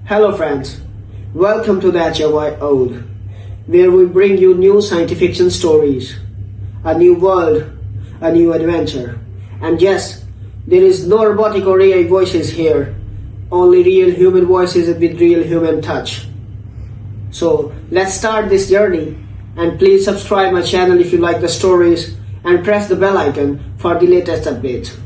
Hello friends, welcome to the HFY Ode, where we bring you new science fiction stories, a new world, a new adventure. And yes, there is no robotic or AI voices here, only real human voices with real human touch. So let's start this journey, and please subscribe my channel if you like the stories and press the bell icon for the latest updates.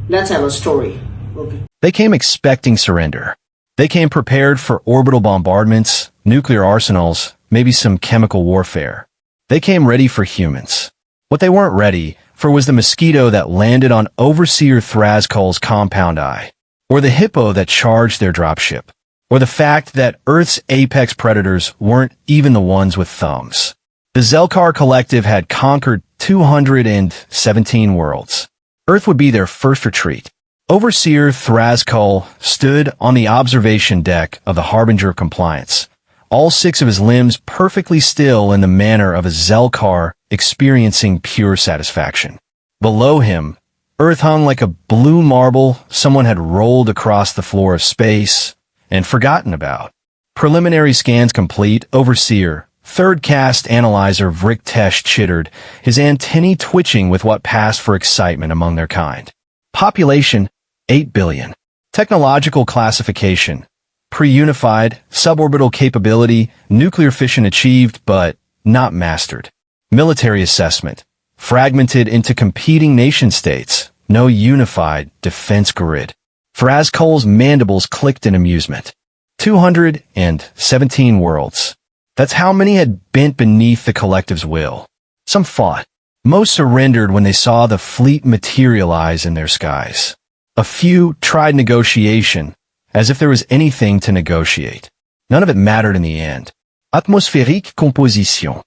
Let's have a story. Okay. They came expecting surrender. They came prepared for orbital bombardments, nuclear arsenals, maybe some chemical warfare. They came ready for humans. What they weren't ready for was the mosquito that landed on Overseer Thraskull's compound eye, or the hippo that charged their dropship, or the fact that Earth's apex predators weren't even the ones with thumbs. The Zelkar Collective had conquered 217 worlds. Earth would be their first retreat. Overseer Thraskull stood on the observation deck of the Harbinger of Compliance, all 6 of his limbs perfectly still in the manner of a Zelkar experiencing pure satisfaction. Below him, Earth hung like a blue marble someone had rolled across the floor of space and forgotten about. Preliminary scans complete, Overseer, third caste analyzer Vrick Tesh chittered, his antennae twitching with what passed for excitement among their kind. Population, 8 billion. Technological classification, pre-unified, suborbital capability, nuclear fission achieved but not mastered. Military assessment, fragmented into competing nation-states, no unified defense grid. Thraskull's mandibles clicked in amusement. 217 worlds. That's how many had bent beneath the collective's will. Some fought. Most surrendered when they saw the fleet materialize in their skies. A few tried negotiation, as if there was anything to negotiate. None of it mattered in the end. Atmosphérique composition.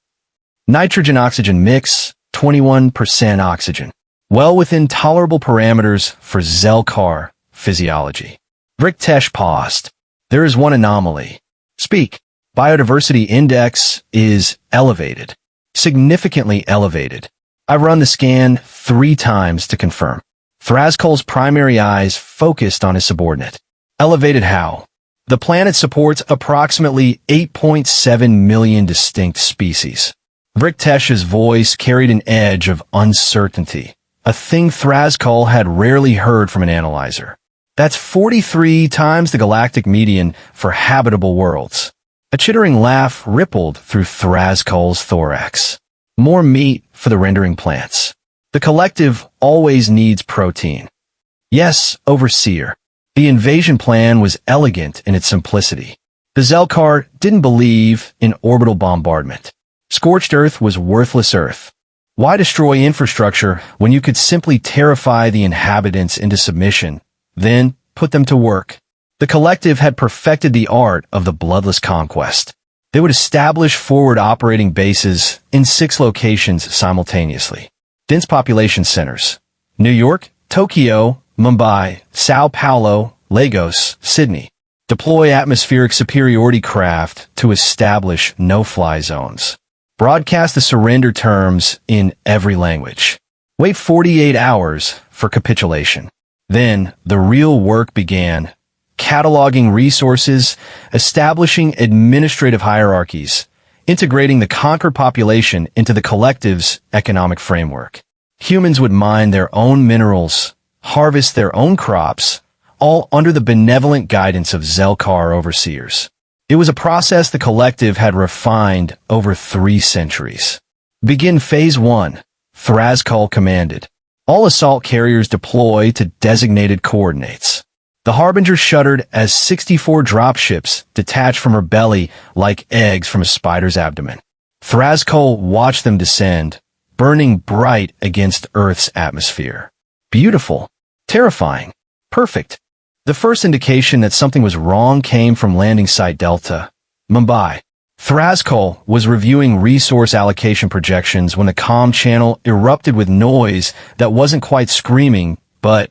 Nitrogen-oxygen mix, 21% oxygen. Well within tolerable parameters for Zelkar physiology. Vrick Tesh paused. There is one anomaly. Speak. Biodiversity index is elevated. Significantly elevated. I've run the scan 3 times to confirm. Thraskull's primary eyes focused on his subordinate. Elevated how? The planet supports approximately 8.7 million distinct species. Vrick Tesh's voice carried an edge of uncertainty, a thing Thraskull had rarely heard from an analyzer. That's 43 times the galactic median for habitable worlds. A chittering laugh rippled through Thraskull's thorax. More meat for the rendering plants. The collective always needs protein. Yes, Overseer. The invasion plan was elegant in its simplicity. The Zelkar didn't believe in orbital bombardment. Scorched Earth was worthless Earth. Why destroy infrastructure when you could simply terrify the inhabitants into submission, then put them to work? The collective had perfected the art of the bloodless conquest. They would establish forward operating bases in 6 locations simultaneously. Dense population centers: New York, Tokyo, Mumbai, Sao Paulo, Lagos, Sydney. Deploy atmospheric superiority craft to establish no-fly zones. Broadcast the surrender terms in every language. Wait 48 hours for capitulation. Then the real work began. Cataloging resources, establishing administrative hierarchies, integrating the conquered population into the collective's economic framework. Humans would mine their own minerals, harvest their own crops, all under the benevolent guidance of Zelkar overseers. It was a process the collective had refined over 3 centuries. Begin Phase 1, Thraskull commanded. All assault carriers deploy to designated coordinates. The Harbinger shuddered as 64 dropships detached from her belly like eggs from a spider's abdomen. Thraskull watched them descend, burning bright against Earth's atmosphere. Beautiful. Terrifying. Perfect. The first indication that something was wrong came from landing site Delta, Mumbai. Thraskull was reviewing resource allocation projections when the comm channel erupted with noise that wasn't quite screaming, but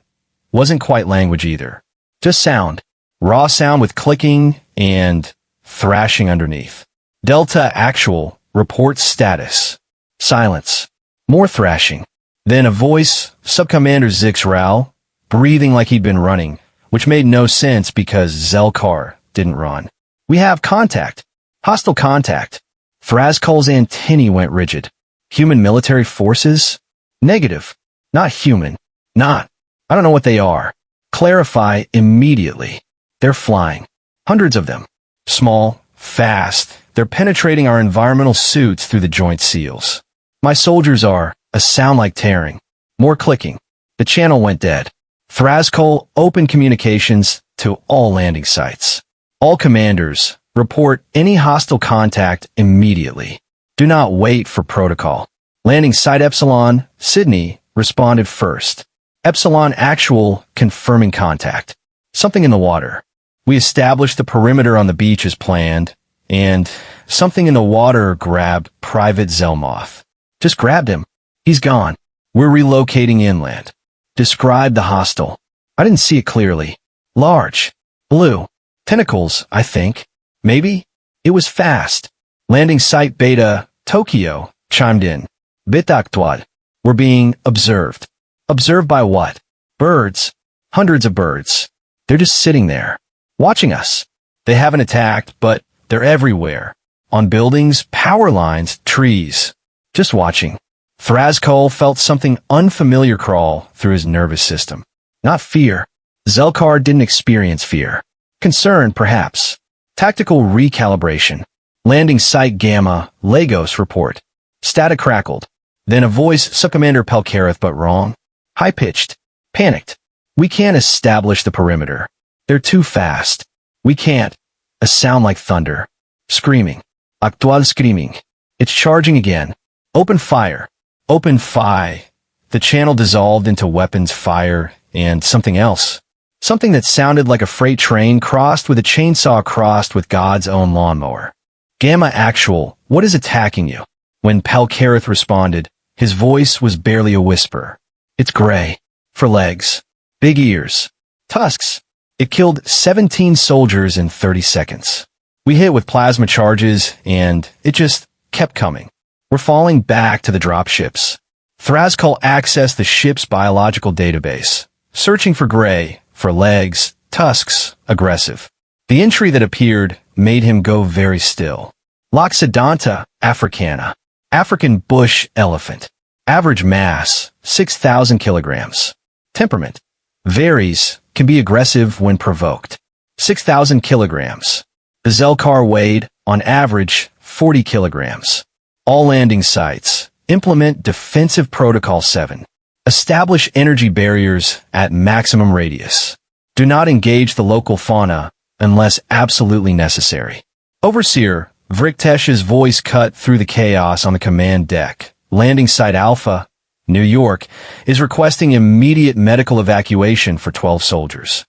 wasn't quite language either. Just sound. Raw sound with clicking and thrashing underneath. Delta Actual, report status. Silence. More thrashing. Then a voice, Subcommander Zix Rao, breathing like he'd been running, which made no sense because Zelkar didn't run. We have contact. Hostile contact. Thraskull's antennae went rigid. Human military forces? Negative. Not human. Not. I don't know what they are. Clarify immediately. They're flying. Hundreds of them. Small, fast. They're penetrating our environmental suits through the joint seals. My soldiers are, a sound like tearing. More clicking. The channel went dead. Thraskull opened communications to all landing sites. All commanders, report any hostile contact immediately. Do not wait for protocol. Landing site Epsilon, Sydney, responded first. Epsilon actual, confirming contact. Something in the water. We established the perimeter on the beach as planned, and something in the water grabbed Private Zelmoth. Just grabbed him. He's gone. We're relocating inland. Describe the hostile. I didn't see it clearly. Large. Blue. Tentacles, I think. Maybe? It was fast. Landing site Beta, Tokyo, chimed in. Bitaktwad. We're being observed. Observed by what? Birds. Hundreds of birds. They're just sitting there. Watching us. They haven't attacked, but they're everywhere. On buildings, power lines, trees. Just watching. Thraskull felt something unfamiliar crawl through his nervous system. Not fear. Zelkar didn't experience fear. Concern, perhaps. Tactical recalibration. Landing site Gamma, Lagos report. Static crackled. Then a voice, Subcommander Pelkareth, but wrong. High-pitched. Panicked. We can't establish the perimeter. They're too fast. We can't. A sound like thunder. Screaming. Actual screaming. It's charging again. Open fire. Open fire. The channel dissolved into weapons fire and something else. Something that sounded like a freight train crossed with a chainsaw crossed with God's own lawnmower. Gamma actual, what is attacking you? When Pelkareth responded, his voice was barely a whisper. It's gray. For legs. Big ears. Tusks. It killed 17 soldiers in 30 seconds. We hit with plasma charges, and it just kept coming. We're falling back to the dropships. Thraskull accessed the ship's biological database, searching for gray, for legs, tusks, aggressive. The entry that appeared made him go very still. Loxodonta africana, African bush elephant. Average mass, 6,000 kilograms. Temperament, varies, can be aggressive when provoked. 6,000 kilograms. The Zelkar weighed, on average, 40 kilograms. All landing sites, implement Defensive Protocol 7. Establish energy barriers at maximum radius. Do not engage the local fauna unless absolutely necessary. Overseer, Vriktesh's voice cut through the chaos on the command deck. Landing site Alpha, New York, is requesting immediate medical evacuation for 12 soldiers.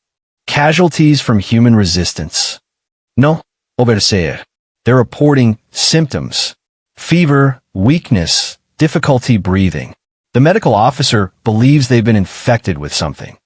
Casualties from human resistance. No, obedecer. They're reporting symptoms. Fever, weakness, difficulty breathing. The medical officer believes they've been infected with something.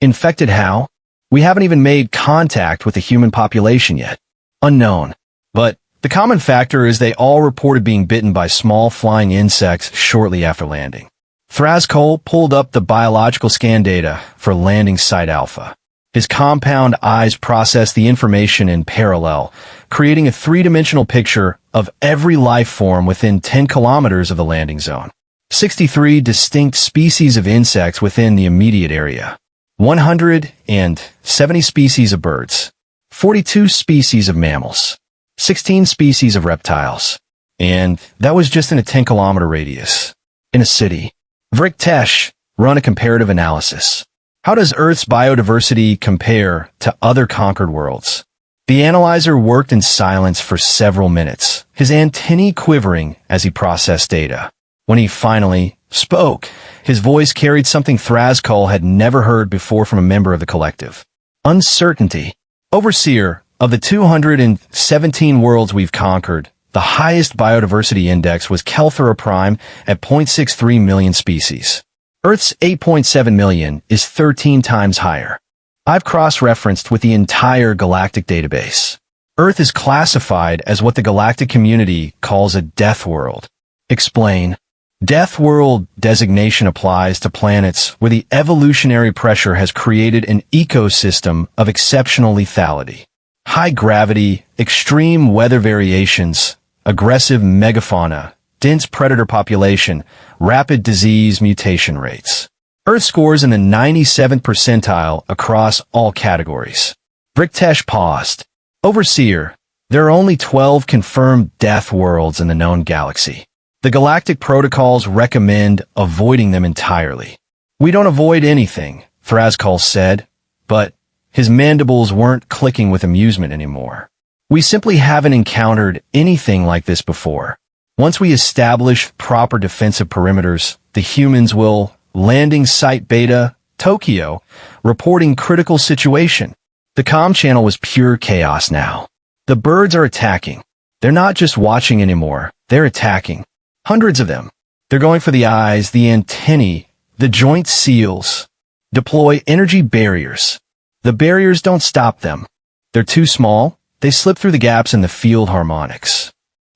Infected how? We haven't even made contact with the human population yet. Unknown. But the common factor is they all reported being bitten by small flying insects shortly after landing. Thraskull pulled up the biological scan data for landing site Alpha. His compound eyes processed the information in parallel, creating a three-dimensional picture of every life form within 10 kilometers of the landing zone. 63 distinct species of insects within the immediate area. 170 species of birds. 42 species of mammals. 16 species of reptiles. And that was just in a 10-kilometer radius. In a city. Vriktesh, run a comparative analysis. How does Earth's biodiversity compare to other conquered worlds? The analyzer worked in silence for several minutes, his antennae quivering as he processed data. When he finally spoke, his voice carried something Thraskull had never heard before from a member of the collective. Uncertainty. Overseer, of the 217 worlds we've conquered, the highest biodiversity index was Kelthera Prime at 0.63 million species. Earth's 8.7 million is 13 times higher. I've cross-referenced with the entire Galactic database. Earth is classified as what the Galactic community calls a death world. Explain. Death world designation applies to planets where the evolutionary pressure has created an ecosystem of exceptional lethality. High gravity, extreme weather variations, aggressive megafauna, dense predator population, rapid disease mutation rates. Earth scores in the 97th percentile across all categories. Vriktesh paused. Overseer, there are only 12 confirmed death worlds in the known galaxy. The Galactic protocols recommend avoiding them entirely. We don't avoid anything, Thrascall said, but his mandibles weren't clicking with amusement anymore. We simply haven't encountered anything like this before. Once we establish proper defensive perimeters, the humans will landing site Beta, Tokyo, reporting critical situation. The comm channel was pure chaos now. The birds are attacking. They're not just watching anymore, they're attacking. Hundreds of them. They're going for the eyes, the antennae, the joint seals. Deploy energy barriers. The barriers don't stop them. They're too small. They slip through the gaps in the field harmonics.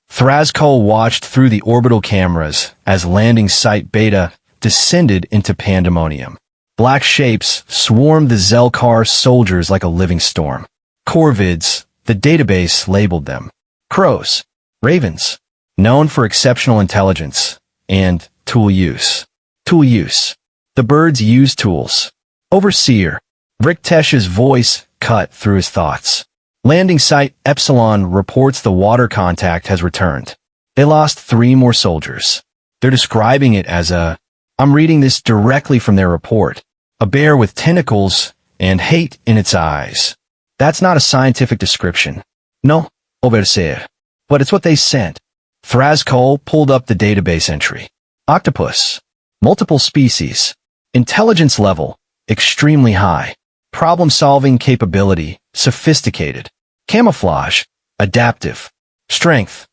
Thrascall watched through the orbital cameras as landing site Beta descended into pandemonium. Black shapes swarmed the Zelkar soldiers like a living storm. Corvids, the database labeled them. Crows, ravens, known for exceptional intelligence, and tool use. Tool use. The birds use tools. Overseer. Vriktesh's voice cut through his thoughts. Landing site Epsilon reports the water contact has returned. They lost 3 more soldiers. They're describing it as I'm reading this directly from their report. A bear with tentacles and hate in its eyes. That's not a scientific description. No, Overseer. But it's what they sent. Thrascall pulled up the database entry. Octopus. Multiple species. Intelligence level. Extremely high. Problem-solving capability, sophisticated. Camouflage, adaptive. Strength,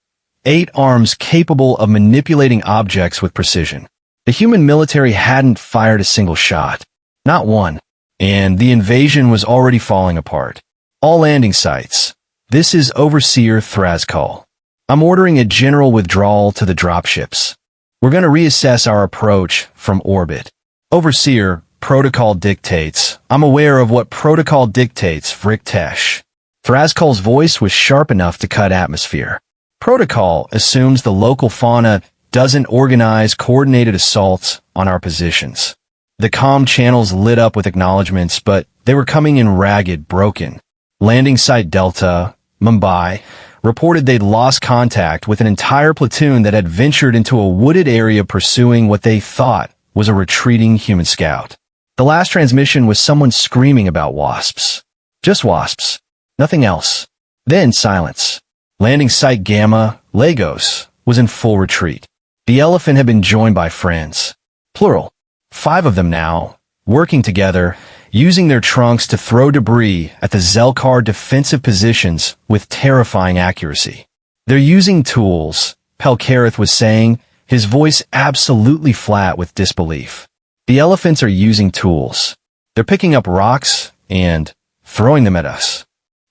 8 arms capable of manipulating objects with precision. The human military hadn't fired a single shot. Not one. And the invasion was already falling apart. All landing sites. This is Overseer Thrascall. I'm ordering a general withdrawal to the dropships. We're going to reassess our approach from orbit. Overseer, protocol dictates. I'm aware of what protocol dictates, Vriktesh. Thrascall's voice was sharp enough to cut atmosphere. Protocol assumes the local fauna doesn't organize coordinated assaults on our positions. The comm channels lit up with acknowledgments, but they were coming in ragged, broken. Landing site Delta, Mumbai, reported they'd lost contact with an entire platoon that had ventured into a wooded area pursuing what they thought was a retreating human scout. The last transmission was someone screaming about wasps. Just wasps. Nothing else. Then silence. Landing site Gamma, Lagos, was in full retreat. The elephant had been joined by friends. Plural. 5 of them now, working together, using their trunks to throw debris at the Zelkar defensive positions with terrifying accuracy. They're using tools, Pelkareth was saying, his voice absolutely flat with disbelief. The elephants are using tools. They're picking up rocks and throwing them at us.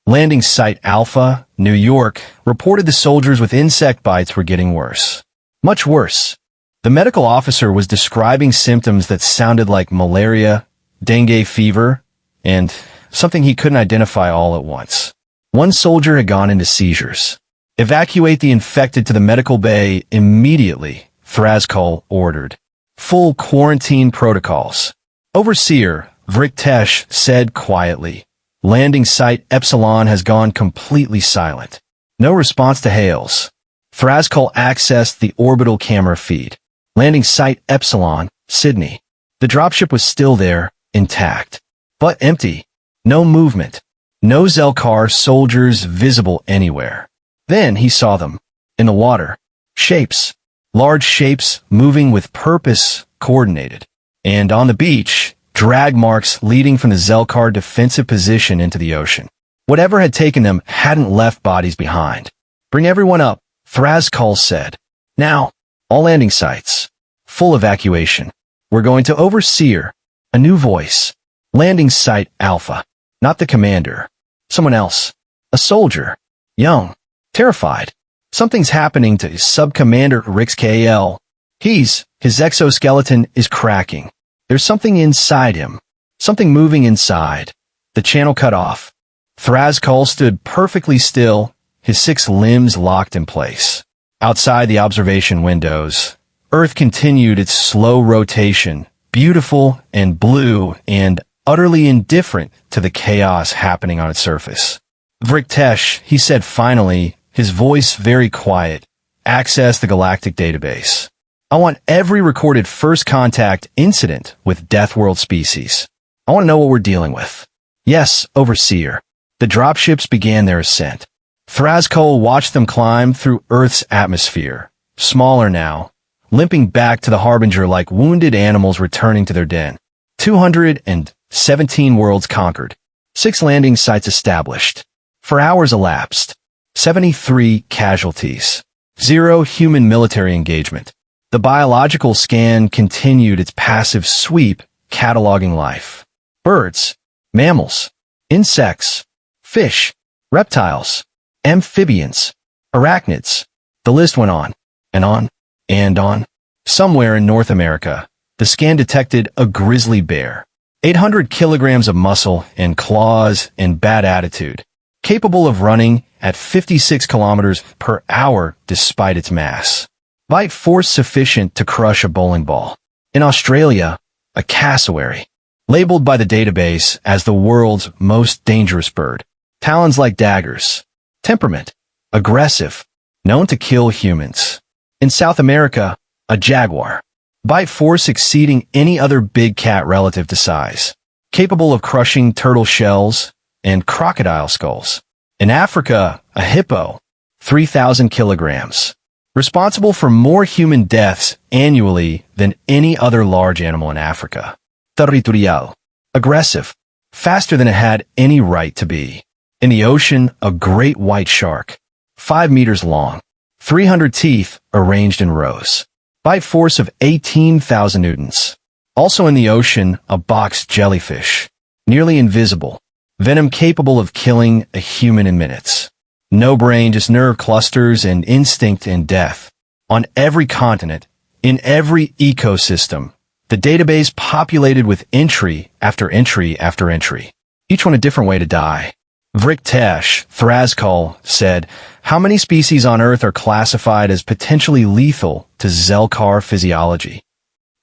Landing site Alpha, New York, reported the soldiers with insect bites were getting worse. Much worse. The medical officer was describing symptoms that sounded like malaria, dengue fever, and something he couldn't identify all at once. One soldier had gone into seizures. Evacuate the infected to the medical bay immediately, Thrascall ordered. Full quarantine protocols. Overseer, Vriktesh said quietly. Landing site Epsilon has gone completely silent. No response to hails. Thrascall accessed the orbital camera feed. Landing site Epsilon, Sydney. The dropship was still there, intact. But empty. No movement. No Zelkar soldiers visible anywhere. Then he saw them. In the water. Shapes. Large shapes moving with purpose, coordinated. And on the beach, drag marks leading from the Zelkar defensive position into the ocean. Whatever had taken them hadn't left bodies behind. Bring everyone up, Thrascall said. Now, all landing sites. Full evacuation. We're going to Overseer. A new voice. Landing site Alpha. Not the commander. Someone else. A soldier. Young. Terrified. Something's happening to Sub-Commander Rix KL. His exoskeleton is cracking. There's something inside him. Something moving inside. The channel cut off. Thrascol stood perfectly still, his 6 limbs locked in place. Outside the observation windows, Earth continued its slow rotation, beautiful and blue and utterly indifferent to the chaos happening on its surface. Vriktesh, he said finally, his voice very quiet, access the Galactic database. I want every recorded first contact incident with Death World species. I want to know what we're dealing with. Yes, Overseer. The dropships began their ascent. Thrascol watched them climb through Earth's atmosphere, smaller now, limping back to the Harbinger like wounded animals returning to their den. 217 worlds conquered. 6 landing sites established. For hours elapsed. 73 casualties. 0 human military engagement. The biological scan continued its passive sweep, cataloging life. Birds, mammals, insects, fish, reptiles, amphibians, arachnids. The list went on, and on, and on. Somewhere in North America, the scan detected a grizzly bear. 800 kilograms of muscle and claws and bad attitude. Capable of running at 56 kilometers per hour despite its mass. Bite force sufficient to crush a bowling ball. In Australia, a cassowary. Labeled by the database as the world's most dangerous bird. Talons like daggers. Temperament. Aggressive. Known to kill humans. In South America, a jaguar. Bite force exceeding any other big cat relative to size. Capable of crushing turtle shells and crocodile skulls. In Africa, a hippo. 3,000 kilograms. Responsible for more human deaths annually than any other large animal in Africa. Territorial. Aggressive. Faster than it had any right to be. In the ocean, a great white shark. 5 meters long. 300 teeth arranged in rows. Bite force of 18,000 newtons. Also in the ocean, a box jellyfish. Nearly invisible. Venom capable of killing a human in minutes. No brain, just nerve clusters and instinct and death. On every continent, in every ecosystem, the database populated with entry after entry after entry. Each one a different way to die. Vriktesh, Thrascol, said, how many species on Earth are classified as potentially lethal to Zelkar physiology?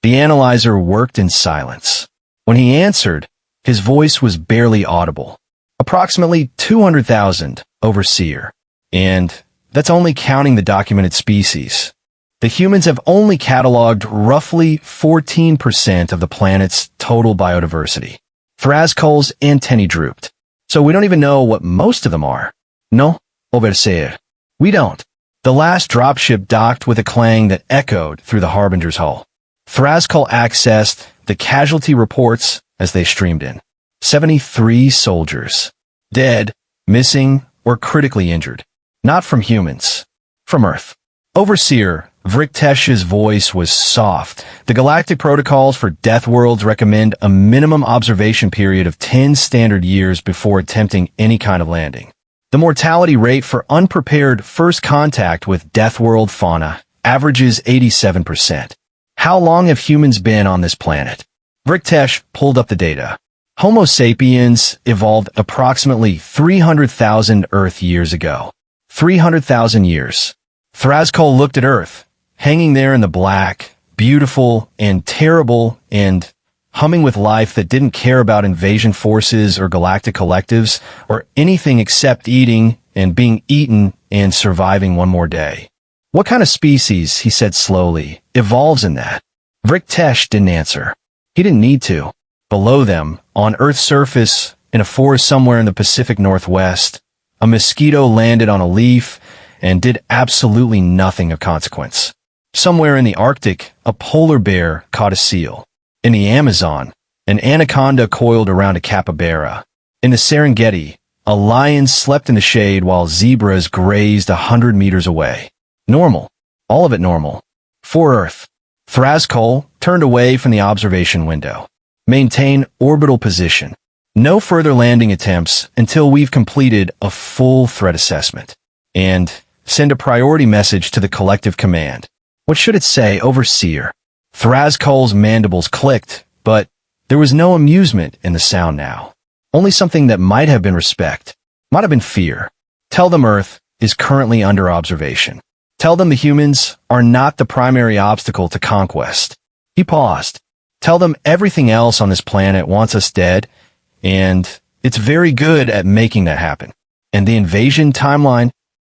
The analyzer worked in silence. When he answered, his voice was barely audible. Approximately 200,000, Overseer. And that's only counting the documented species. The humans have only cataloged roughly 14% of the planet's total biodiversity. Thrascol's antennae drooped. So we don't even know what most of them are. No, Overseer. We don't. The last dropship docked with a clang that echoed through the Harbinger's hull. Thrascol accessed the casualty reports as they streamed in. 73 soldiers. Dead, missing, or critically injured. Not from humans. From Earth. Overseer, Vriktesh's voice was soft. The Galactic protocols for Death Worlds recommend a minimum observation period of 10 standard years before attempting any kind of landing. The mortality rate for unprepared first contact with Death World fauna averages 87%. How long have humans been on this planet? Vriktesh pulled up the data. Homo sapiens evolved approximately 300,000 Earth years ago. 300,000 years. Thrascol looked at Earth, hanging there in the black, beautiful and terrible and humming with life that didn't care about invasion forces or galactic collectives or anything except eating and being eaten and surviving one more day. What kind of species, he said slowly, evolves in that? Vriktesh didn't answer. He didn't need to. Below them, on Earth's surface, in a forest somewhere in the Pacific Northwest, a mosquito landed on a leaf and did absolutely nothing of consequence. Somewhere in the Arctic, a polar bear caught a seal. In the Amazon, an anaconda coiled around a capybara. In the Serengeti, a lion slept in the shade while zebras grazed 100 meters away. Normal. All of it normal. For Earth. Thrascol turned away from the observation window. Maintain orbital position. No further landing attempts until we've completed a full threat assessment. And send a priority message to the collective command. What should it say, Overseer? Thrascol's mandibles clicked, but there was no amusement in the sound now. Only something that might have been respect. Might have been fear. Tell them Earth is currently under observation. Tell them the humans are not the primary obstacle to conquest. He paused. Tell them everything else on this planet wants us dead, and it's very good at making that happen. And the invasion timeline?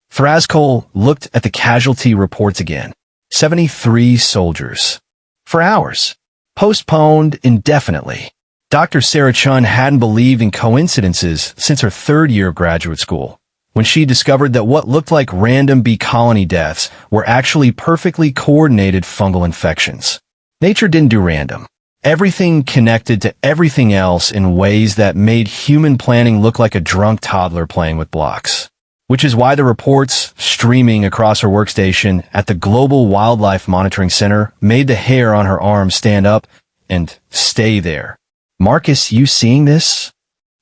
Thrascol looked at the casualty reports again. 73 soldiers. For hours. Postponed indefinitely. Dr. Sarah Chun hadn't believed in coincidences since her third year of graduate school, when she discovered that what looked like random bee colony deaths were actually perfectly coordinated fungal infections. Nature didn't do random. Everything connected to everything else in ways that made human planning look like a drunk toddler playing with blocks. Which is why the reports streaming across her workstation at the Global Wildlife Monitoring Center made the hair on her arm stand up and stay there. Marcus, you seeing this?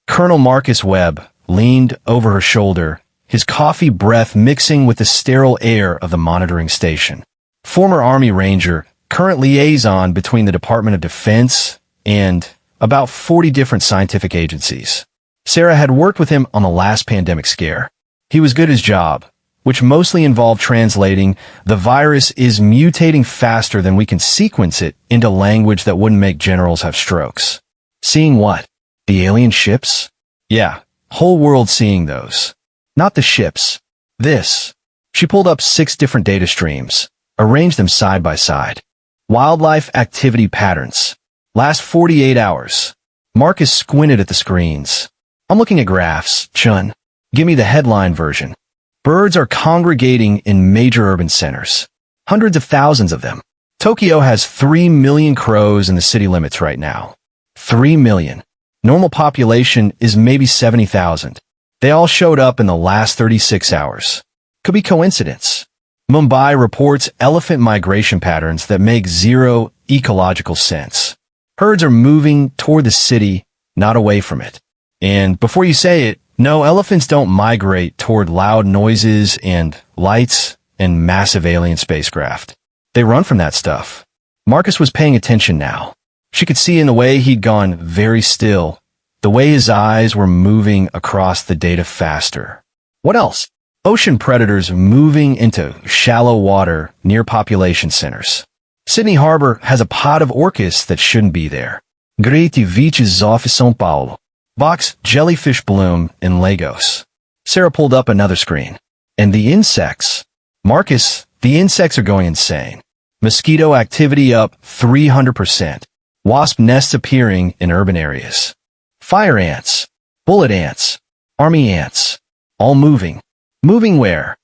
Colonel Marcus Webb leaned over her shoulder, his coffee breath mixing with the sterile air of the monitoring station. Former Army Ranger, current liaison between the Department of Defense and about 40 different scientific agencies. Sarah had worked with him on the last pandemic scare. He was good at his job, which mostly involved translating the virus is mutating faster than we can sequence it into language that wouldn't make generals have strokes. Seeing what? The alien ships? Yeah, whole world seeing those. Not the ships. This. She pulled up 6 different data streams, arranged them side by side. Wildlife activity patterns. Last 48 hours. Marcus squinted at the screens. I'm looking at graphs, Chun. Give me the headline version. Birds are congregating in major urban centers. Hundreds of thousands of them. Tokyo has 3 million crows in the city limits right now. 3 million. Normal population is maybe 70,000. They all showed up in the last 36 hours. Could be coincidence. Mumbai reports elephant migration patterns that make zero ecological sense. Herds are moving toward the city, not away from it. And before you say it, no, elephants don't migrate toward loud noises and lights and massive alien spacecraft. They run from that stuff. Marcus was paying attention now. She could see in the way he'd gone very still, the way his eyes were moving across the data faster. What else? Ocean predators moving into shallow water near population centers. Sydney Harbor has a pod of orcas that shouldn't be there. Grete Viches off São Paulo. Box jellyfish bloom in Lagos. Sarah pulled up another screen. And the insects. Marcus, the insects are going insane. Mosquito activity up 300%. Wasp nests appearing in urban areas. Fire ants. Bullet ants. Army ants. All moving. Moving where?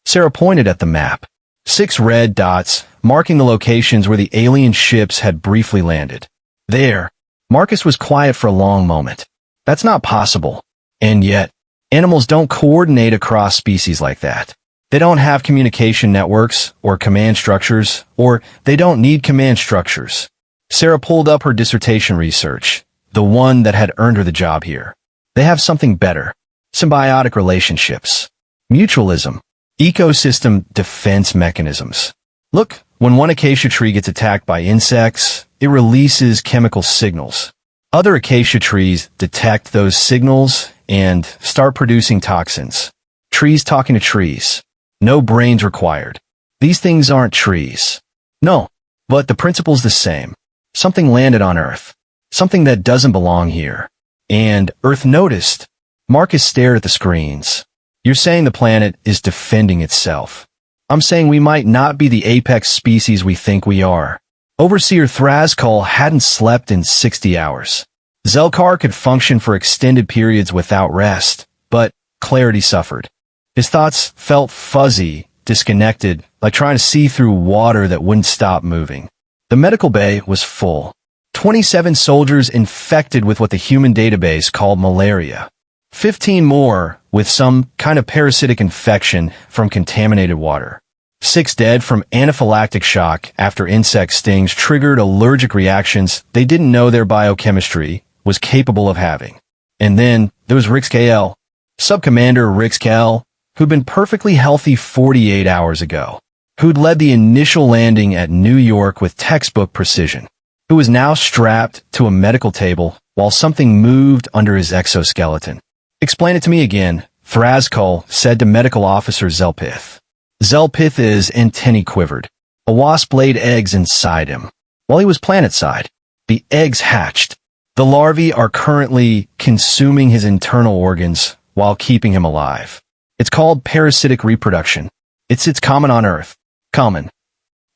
Sarah pointed at the map. 6 red dots marking the locations where the alien ships had briefly landed. There. Marcus was quiet for a long moment. That's not possible. And yet, animals don't coordinate across species like that. They don't have communication networks or command structures, or they don't need command structures. Sarah pulled up her dissertation research, the one that had earned her the job here. They have something better. Symbiotic relationships. Mutualism. Ecosystem defense mechanisms. Look, when one acacia tree gets attacked by insects, it releases chemical signals. Other acacia trees detect those signals and start producing toxins. Trees talking to trees. No brains required. These things aren't trees. No, but the principle's the same. Something landed on Earth. Something that doesn't belong here. And Earth noticed. Marcus stared at the screens. You're saying the planet is defending itself. I'm saying we might not be the apex species we think we are. Overseer Thrascol hadn't slept in 60 hours. Zelkar could function for extended periods without rest, but clarity suffered. His thoughts felt fuzzy, disconnected, like trying to see through water that wouldn't stop moving. The medical bay was full. 27 soldiers infected with what the human database called malaria. 15 more with some kind of parasitic infection from contaminated water. 6 dead from anaphylactic shock after insect stings triggered allergic reactions they didn't know their biochemistry was capable of having. And then there was Rix KL, Subcommander Rix KL, who'd been perfectly healthy 48 hours ago, who'd led the initial landing at New York with textbook precision, who was now strapped to a medical table while something moved under his exoskeleton. Explain it to me again, Thraskull said to medical officer Zelpith. Zelpith's antennae quivered. A wasp laid eggs inside him. While he was planetside, the eggs hatched. The larvae are currently consuming his internal organs while keeping him alive. It's called parasitic reproduction. It's common on Earth. Common.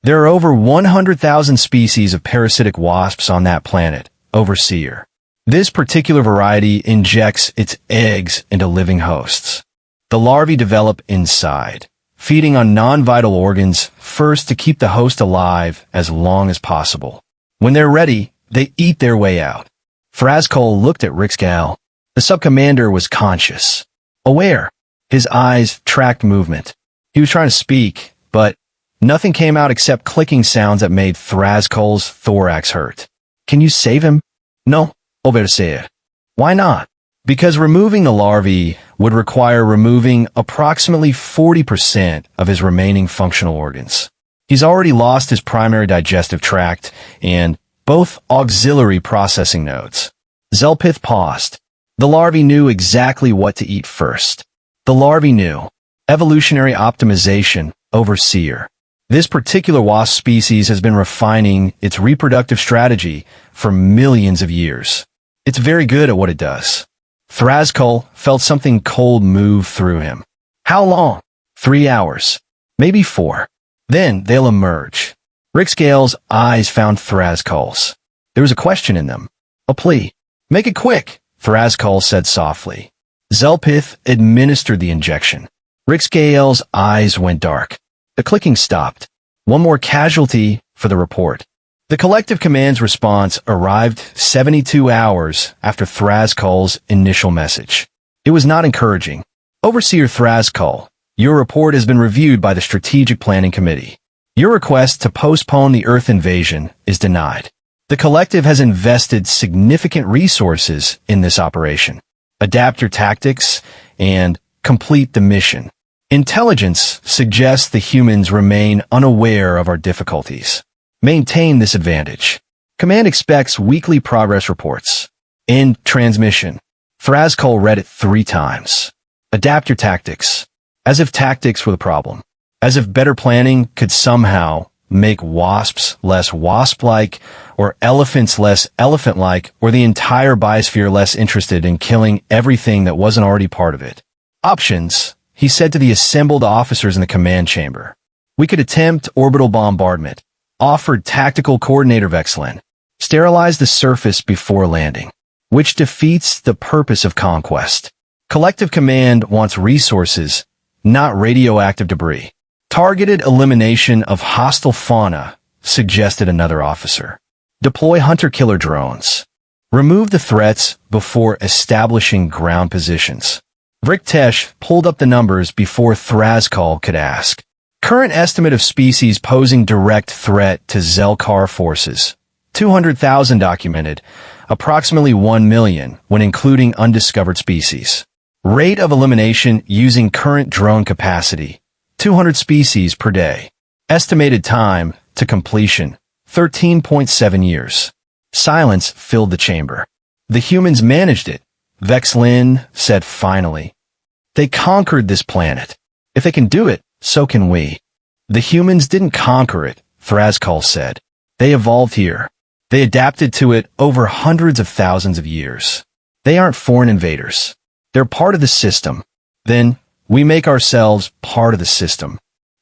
There are over 100,000 species of parasitic wasps on that planet, Overseer. This particular variety injects its eggs into living hosts. The larvae develop inside, feeding on non-vital organs first to keep the host alive as long as possible. When they're ready, they eat their way out. Thraskull looked at Rixgal. The sub-commander was conscious, aware. His eyes tracked movement. He was trying to speak, but nothing came out except clicking sounds that made Thraskull's thorax hurt. Can you save him? No, Overseer. Why not? Because removing the larvae would require removing approximately 40% of his remaining functional organs. He's already lost his primary digestive tract and both auxiliary processing nodes. Zelpith paused. The larvae knew exactly what to eat first. The larvae knew. Evolutionary optimization, Overseer. This particular wasp species has been refining its reproductive strategy for millions of years. It's very good at what it does. Thraskull felt something cold move through him. How long? 3 hours. Maybe 4. Then they'll emerge. Rixgal's eyes found Thraskull's. There was a question in them. A plea. Make it quick, Thraskull said softly. Zelpith administered the injection. Rixgal's eyes went dark. The clicking stopped. One more casualty for the report. The collective command's response arrived 72 hours after Thraskull's initial message. It was not encouraging. Overseer Thraskull, your report has been reviewed by the Strategic Planning Committee. Your request to postpone the Earth invasion is denied. The collective has invested significant resources in this operation. Adapt your tactics and complete the mission. Intelligence suggests the humans remain unaware of our difficulties. Maintain this advantage. Command expects weekly progress reports. End transmission. Thraskull read it 3 times. Adapt your tactics. As if tactics were the problem. As if better planning could somehow make wasps less wasp-like, or elephants less elephant-like, or the entire biosphere less interested in killing everything that wasn't already part of it. Options, he said to the assembled officers in the command chamber. We could attempt orbital bombardment, offered tactical coordinator Vexlin, sterilize the surface before landing, which defeats the purpose of conquest. Collective command wants resources, not radioactive debris. Targeted elimination of hostile fauna, suggested another officer. Deploy hunter-killer drones. Remove the threats before establishing ground positions. Vriktesh pulled up the numbers before Thraskull could ask. Current estimate of species posing direct threat to Zelkar forces. 200,000 documented, approximately 1 million when including undiscovered species. Rate of elimination using current drone capacity. 200 species per day. Estimated time to completion, 13.7 years. Silence filled the chamber. The humans managed it, Vexlin said finally. They conquered this planet. If they can do it, so can we. The humans didn't conquer it, Thraskull said. They evolved here. They adapted to it over hundreds of thousands of years. They aren't foreign invaders. They're part of the system. Then, we make ourselves part of the system.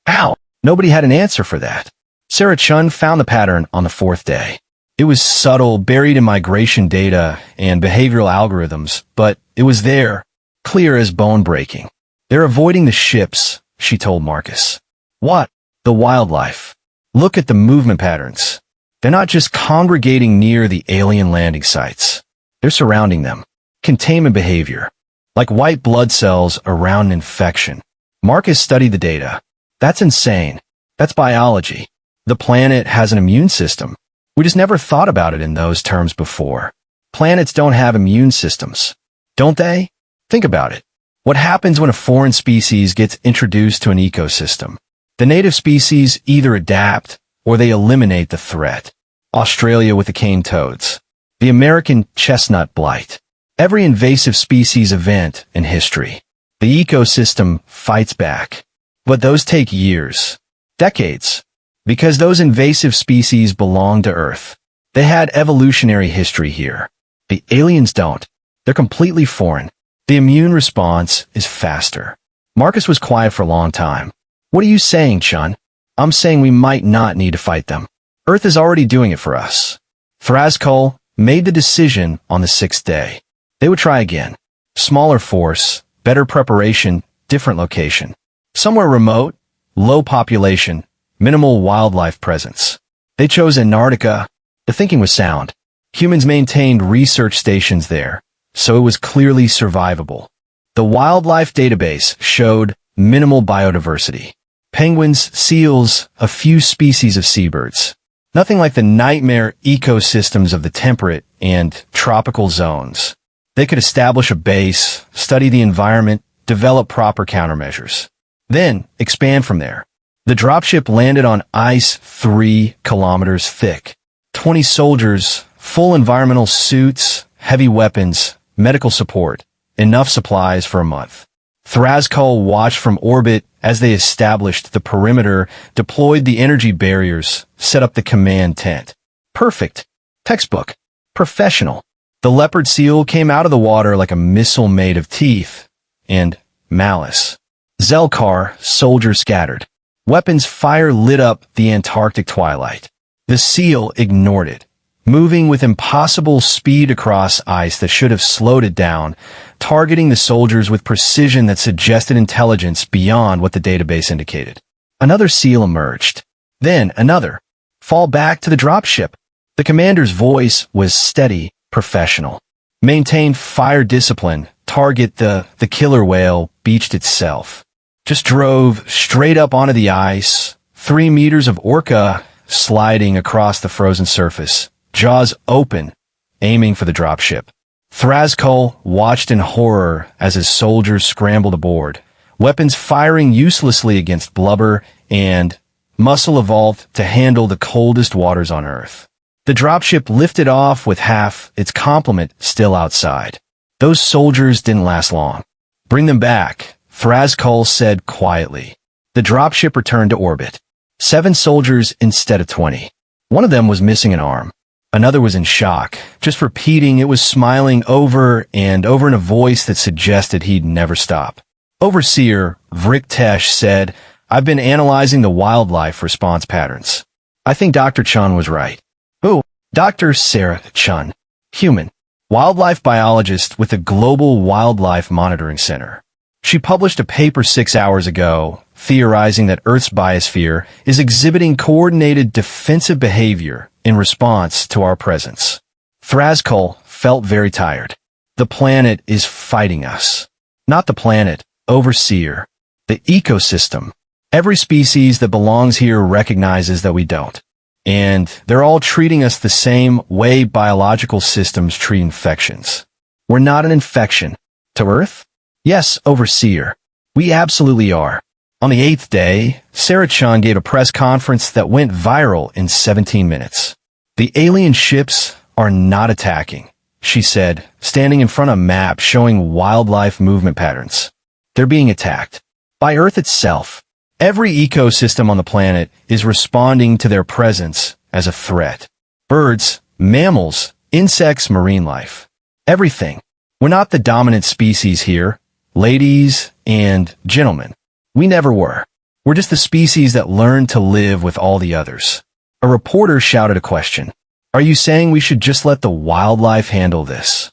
How? Nobody had an answer for that. Sarah Chun found the pattern on the 4th day. It was subtle, buried in migration data and behavioral algorithms, but it was there, clear as bone breaking. They're avoiding the ships, she told Marcus. What? The wildlife. Look at the movement patterns. They're not just congregating near the alien landing sites. They're surrounding them. Containment behavior. Like white blood cells around an infection. Marcus studied the data. That's insane. That's biology. The planet has an immune system. We just never thought about it in those terms before. Planets don't have immune systems. Don't they? Think about it. What happens when a foreign species gets introduced to an ecosystem? The native species either adapt or they eliminate the threat. Australia with the cane toads. The American chestnut blight. Every invasive species event in history. The ecosystem fights back. But those take years, decades, because those invasive species belong to Earth. They had evolutionary history here. The aliens don't. They're completely foreign. The immune response is faster. Marcus was quiet for a long time. What are you saying, Chun? I'm saying we might not need to fight them. Earth is already doing it for us. Thraskull made the decision on the 6th day. They would try again. Smaller force, better preparation, different location. Somewhere remote, low population, minimal wildlife presence. They chose Antarctica. The thinking was sound. Humans maintained research stations there, so it was clearly survivable. The wildlife database showed minimal biodiversity. Penguins, seals, a few species of seabirds. Nothing like the nightmare ecosystems of the temperate and tropical zones. They could establish a base, study the environment, develop proper countermeasures. Then expand from there. The dropship landed on ice 3 kilometers thick. 20 soldiers, full environmental suits, heavy weapons, medical support, enough supplies for a month. Thraskull watched from orbit as they established the perimeter, deployed the energy barriers, set up the command tent. Perfect. Textbook. Professional. The leopard seal came out of the water like a missile made of teeth and malice. Zelkar, soldiers scattered. Weapons fire lit up the Antarctic twilight. The seal ignored it, moving with impossible speed across ice that should have slowed it down, targeting the soldiers with precision that suggested intelligence beyond what the database indicated. Another seal emerged. Then another. Fall back to the dropship. The commander's voice was steady, professional. Maintained fire discipline. Target the killer whale beached itself. Just drove straight up onto the ice. 3 meters of orca sliding across the frozen surface. Jaws open, aiming for the dropship. Thraskull watched in horror as his soldiers scrambled aboard, weapons firing uselessly against blubber, and muscle evolved to handle the coldest waters on Earth. The dropship lifted off with half its complement still outside. Those soldiers didn't last long. Bring them back, Thraskull said quietly. The dropship returned to orbit. 7 soldiers instead of 20. One of them was missing an arm. Another was in shock, just repeating it was smiling over and over in a voice that suggested he'd never stop. Overseer Vriktesh said, I've been analyzing the wildlife response patterns. I think Dr. Chun was right. Who? Dr. Sarah Chun. Human. Wildlife biologist with the Global Wildlife Monitoring Center. She published a paper 6 hours ago, theorizing that Earth's biosphere is exhibiting coordinated defensive behavior in response to our presence. Thraskull felt very tired. The planet is fighting us. Not the planet, Overseer. The ecosystem. Every species that belongs here recognizes that we don't. And they're all treating us the same way biological systems treat infections. We're not an infection. To Earth? Yes, Overseer. We absolutely are. On the 8th day, Sarah Chun gave a press conference that went viral in 17 minutes. The alien ships are not attacking, she said, standing in front of a map showing wildlife movement patterns. They're being attacked. By Earth itself. Every ecosystem on the planet is responding to their presence as a threat. Birds, mammals, insects, marine life. Everything. We're not the dominant species here, ladies and gentlemen. We never were. We're just the species that learned to live with all the others. A reporter shouted a question. Are you saying we should just let the wildlife handle this?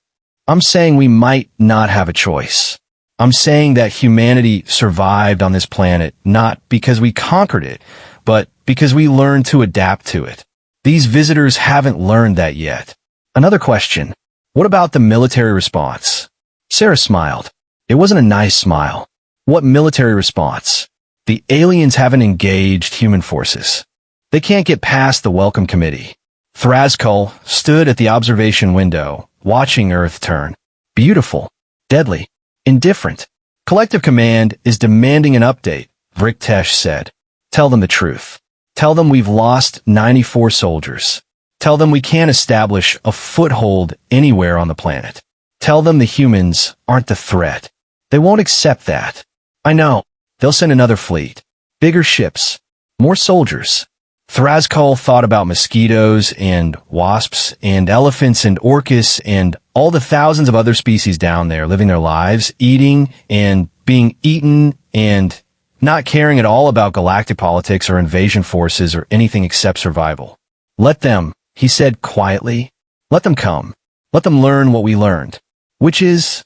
I'm saying we might not have a choice. I'm saying that humanity survived on this planet not because we conquered it, but because we learned to adapt to it. These visitors haven't learned that yet. Another question. What about the military response? Sarah smiled. It wasn't a nice smile. What military response? The aliens haven't engaged human forces. They can't get past the welcome committee. Thraskull stood at the observation window, watching Earth turn. Beautiful. Deadly. Indifferent. Collective Command is demanding an update, Vriktesh said. Tell them the truth. Tell them we've lost 94 soldiers. Tell them we can't establish a foothold anywhere on the planet. Tell them the humans aren't the threat. They won't accept that. I know. They'll send another fleet. Bigger ships. More soldiers. Thrascol thought about mosquitoes and wasps and elephants and orcus and all the thousands of other species down there living their lives, eating and being eaten and not caring at all about galactic politics or invasion forces or anything except survival. Let them, he said quietly. Let them come. Let them learn what we learned. Which is,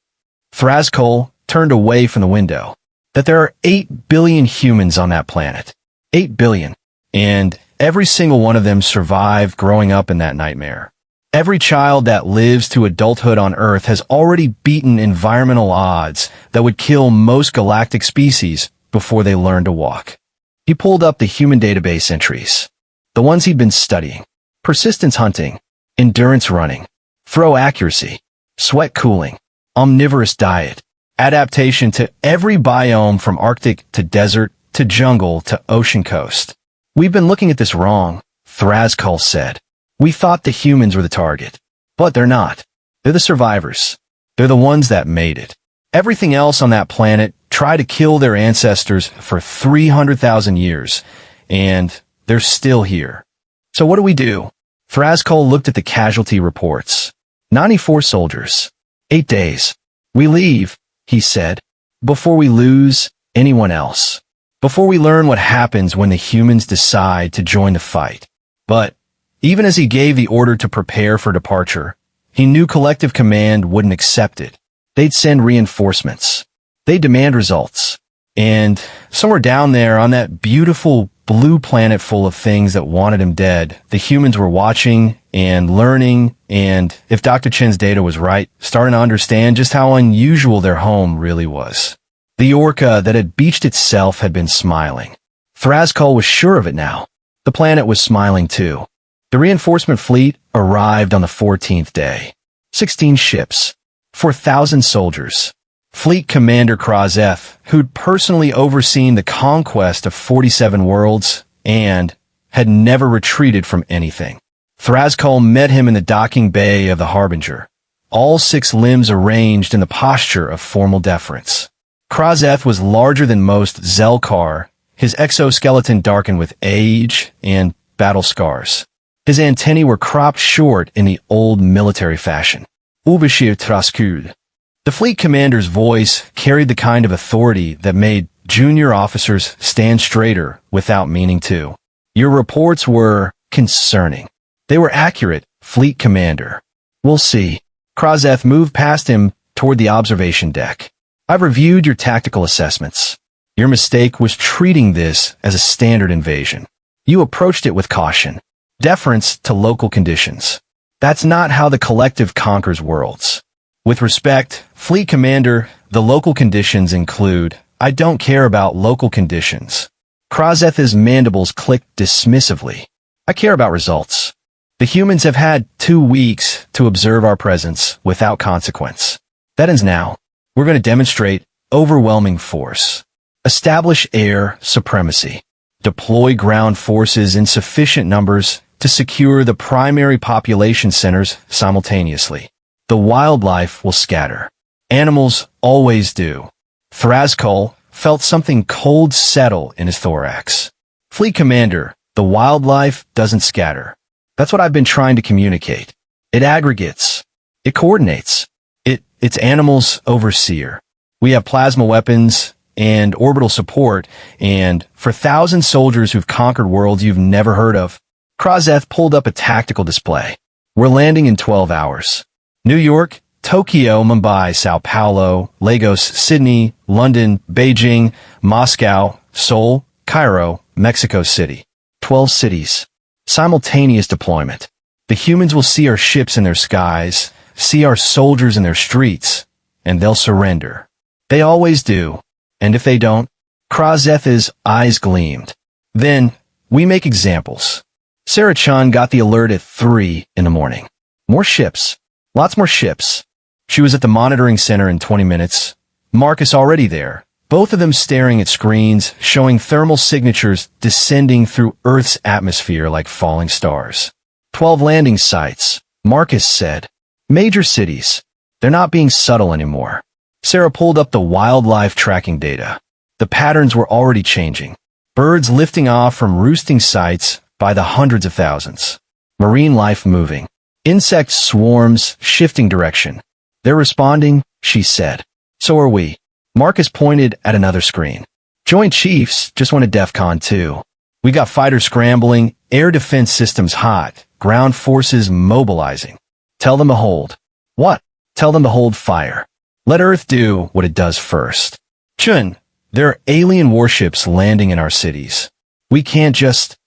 Thrascol turned away from the window, that there are 8 billion humans on that planet. 8 billion. And every single one of them survived growing up in that nightmare. Every child that lives to adulthood on Earth has already beaten environmental odds that would kill most galactic species before they learn to walk. He pulled up the human database entries, the ones he'd been studying. Persistence hunting, endurance running, throw accuracy, sweat cooling, omnivorous diet, adaptation to every biome from Arctic to desert to jungle to ocean coast. We've been looking at this wrong, Thrascol said. We thought the humans were the target, but they're not. They're the survivors. They're the ones that made it. Everything else on that planet tried to kill their ancestors for 300,000 years, and they're still here. So what do? Thrascol looked at the casualty reports. 94 soldiers. 8 days. We leave, he said, before we lose anyone else. Before we learn what happens when the humans decide to join the fight. But even as he gave the order to prepare for departure, he knew Collective Command wouldn't accept it. They'd send reinforcements. They'd demand results. And somewhere down there on that beautiful blue planet full of things that wanted him dead, the humans were watching and learning, and if Dr. Chen's data was right, starting to understand just how unusual their home really was. The orca that had beached itself had been smiling. Thrascol was sure of it now. The planet was smiling too. The reinforcement fleet arrived on the 14th day. 16 ships. 4,000 soldiers. Fleet Commander Krozeth, who'd personally overseen the conquest of 47 worlds and had never retreated from anything. Thrascol met him in the docking bay of the Harbinger, all 6 limbs arranged in the posture of formal deference. Krozeth was larger than most Zelkar, his exoskeleton darkened with age and battle scars. His antennae were cropped short in the old military fashion. Ubashir Traskud. The fleet commander's voice carried the kind of authority that made junior officers stand straighter without meaning to. Your reports were concerning. They were accurate, fleet commander. We'll see. Krozeth moved past him toward the observation deck. I've reviewed your tactical assessments. Your mistake was treating this as a standard invasion. You approached it with caution. Deference to local conditions. That's not how the collective conquers worlds. With respect, Fleet Commander, the local conditions include, I don't care about local conditions. Krozeth's mandibles clicked dismissively. I care about results. The humans have had 2 weeks to observe our presence without consequence. That ends now. We're going to demonstrate overwhelming force. Establish air supremacy. Deploy ground forces in sufficient numbers to secure the primary population centers simultaneously. The wildlife will scatter. Animals always do. Thrascol felt something cold settle in his thorax. Fleet Commander, the wildlife doesn't scatter. That's what I've been trying to communicate. It aggregates. It coordinates. It's animals overseer. We have plasma weapons and orbital support, and for 1,000 soldiers who've conquered worlds you've never heard of. Krozeth pulled up a tactical display. We're landing in 12 hours. New York, Tokyo, Mumbai, Sao Paulo, Lagos, Sydney, London, Beijing, Moscow, Seoul, Cairo, Mexico City. 12 cities. Simultaneous deployment. The humans will see our ships in their skies, see our soldiers in their streets, and they'll surrender. They always do. And if they don't, Krozeth's eyes gleamed. Then, we make examples. Sarah Chun got the alert at 3 in the morning. More ships. Lots more ships. She was at the monitoring center in 20 minutes. Marcus already there. Both of them staring at screens, showing thermal signatures descending through Earth's atmosphere like falling stars. 12 landing sites, Marcus said. Major cities. They're not being subtle anymore. Sarah pulled up the wildlife tracking data. The patterns were already changing. Birds lifting off from roosting sites by the hundreds of thousands. Marine life moving. Insect swarms shifting direction. They're responding, she said. So are we. Marcus pointed at another screen. Joint Chiefs just went to DEFCON 2. We got fighters scrambling, air defense systems hot, ground forces mobilizing. Tell them to hold. What? Tell them to hold fire. Let Earth do what it does first. Chun, there are alien warships landing in our cities. We can't just...